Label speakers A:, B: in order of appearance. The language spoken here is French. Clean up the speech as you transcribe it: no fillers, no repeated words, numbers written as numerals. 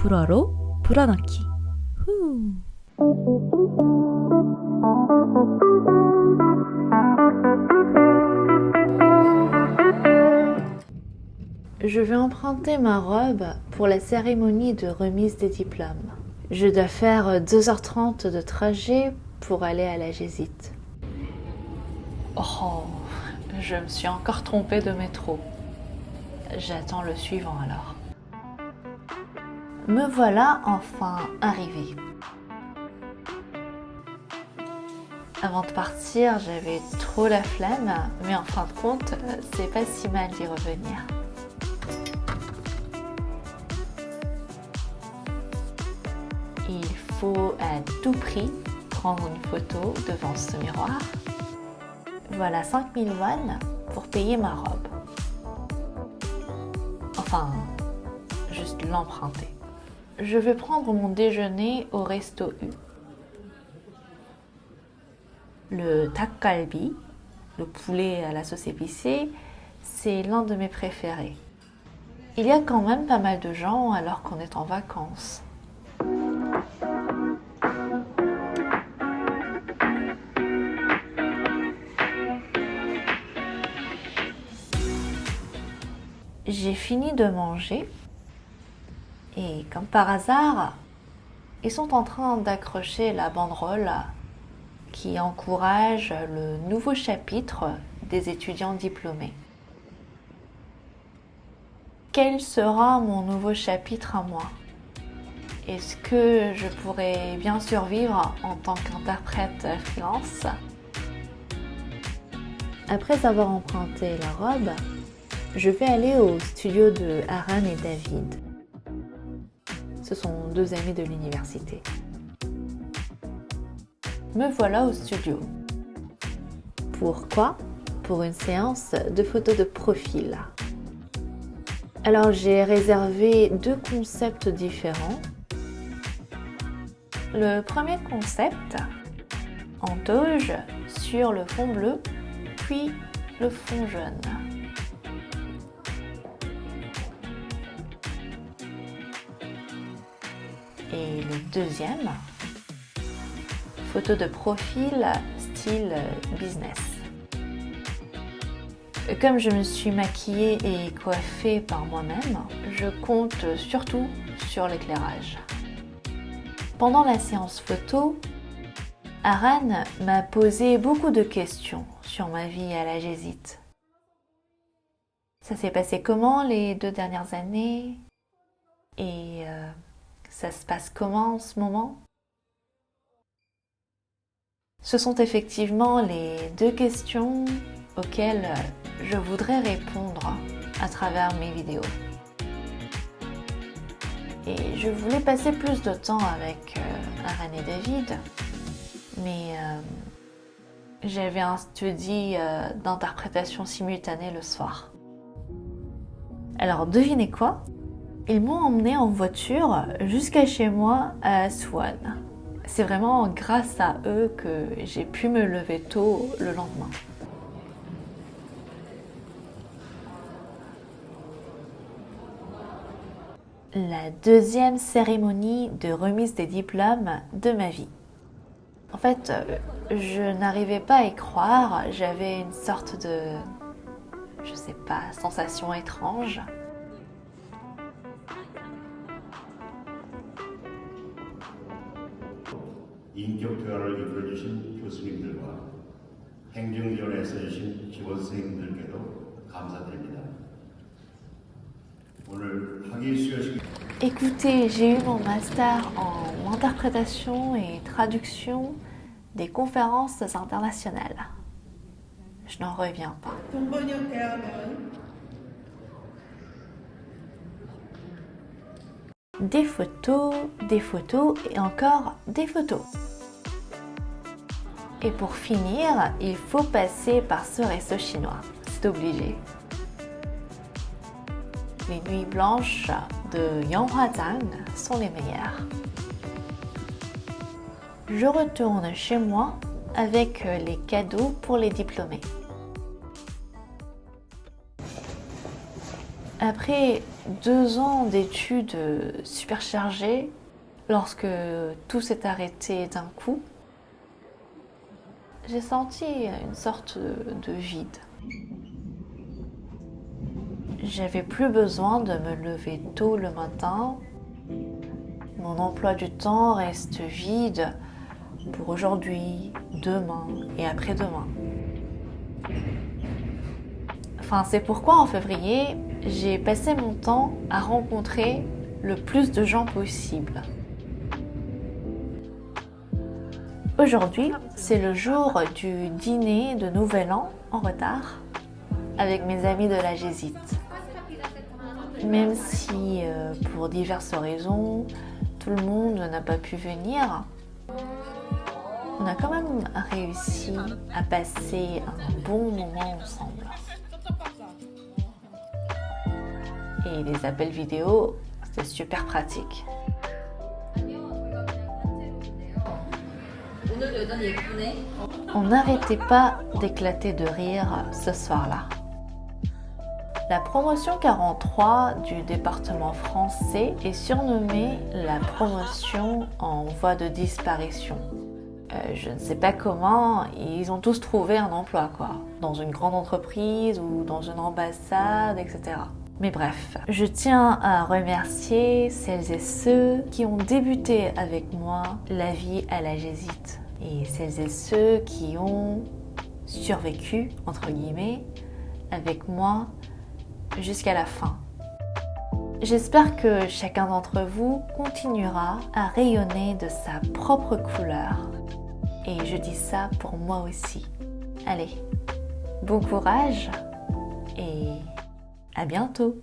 A: 불어로 불어넣기. 후. Je vais emprunter ma robe pour la cérémonie de remise des diplômes. Je dois faire 2h30 de trajet pour aller à la Gésite. Oh, je me suis encore trompée de métro. J'attends le suivant alors. Me voilà enfin arrivée. Avant de partir, j'avais trop la flemme, mais en fin de compte, c'est pas si mal d'y revenir. Il faut à tout prix prendre une photo devant ce miroir. Voilà 5000 won pour payer ma robe. Enfin, juste l'emprunter. Je vais prendre mon déjeuner au resto U. Le 닭갈비, le poulet à la sauce épicée, c'est l'un de mes préférés. Il y a quand même pas mal de gens alors qu'on est en vacances. J'ai fini de manger et comme par hasard, ils sont en train d'accrocher la banderole qui encourage le nouveau chapitre des étudiants diplômés. Quel sera mon nouveau chapitre à moi? Est-ce que je pourrais bien survivre en tant qu'interprète freelance? Après avoir emprunté la robe, je vais aller au studio de Haran et David. Ce sont 2 amis de l'université. Me voilà au studio. Pourquoi? Pour une séance de photos de profil. Alors j'ai réservé 2 concepts différents. Le premier concept, en toge sur le fond bleu, puis le fond jaune. Et le deuxième, photo de profil style business. Comme je me suis maquillée et coiffée par moi-même, je compte surtout sur l'éclairage. Pendant la séance photo, Haran m'a posé beaucoup de questions sur ma vie à la Gésite. Ça s'est passé comment les 2 dernières années? Et ça se passe comment en ce moment? Ce sont effectivement les 2 questions auxquelles je voudrais répondre à travers mes vidéos. Et je voulais passer plus de temps avec Haran et David, mais j'avais un study d'interprétation simultanée le soir. Alors devinez quoi? Ils m'ont emmenée en voiture jusqu'à chez moi à Suwon. C'est vraiment grâce à eux que j'ai pu me lever tôt le lendemain. La deuxième cérémonie de remise des diplômes de ma vie. En fait, je n'arrivais pas à y croire, j'avais une sorte de, je sais pas, sensation étrange.
B: 인격투여를 이끌어주신 교수님들과 행정지원에 애써주신 지원생님들께도 감사드립니다. 오늘 학위 수여식.
A: Écoutez, j'ai eu mon master en interprétation et traduction des conférences internationales. Je n'en reviens pas.
C: 동번역 대학원
A: Des photos et encore des photos. Et pour finir, il faut passer par ce resto chinois. C'est obligé. Les nuits blanches de Yanghwazang sont les meilleures. Je retourne chez moi avec les cadeaux pour les diplômés. Après 2 ans d'études super chargées, lorsque tout s'est arrêté d'un coup, j'ai senti une sorte de vide. J'avais plus besoin de me lever tôt le matin. Mon emploi du temps reste vide pour aujourd'hui, demain et après-demain. Enfin, c'est pourquoi en février, j'ai passé mon temps à rencontrer le plus de gens possible. Aujourd'hui, c'est le jour du dîner de Nouvel An en retard avec mes amis de la Gésite. Même si, pour diverses raisons, tout le monde n'a pas pu venir, on a quand même réussi à passer un bon moment ensemble. Et les appels vidéo, c'est super pratique. On n'arrêtait pas d'éclater de rire ce soir-là. La promotion 43 du département français est surnommée la promotion en voie de disparition. Je ne sais pas comment, ils ont tous trouvé un emploi, dans une grande entreprise ou dans une ambassade, etc. Mais bref, je tiens à remercier celles et ceux qui ont débuté avec moi la vie à la Gésite et celles et ceux qui ont survécu, entre guillemets, avec moi jusqu'à la fin. J'espère que chacun d'entre vous continuera à rayonner de sa propre couleur. Et je dis ça pour moi aussi. Allez, bon courage et à bientôt!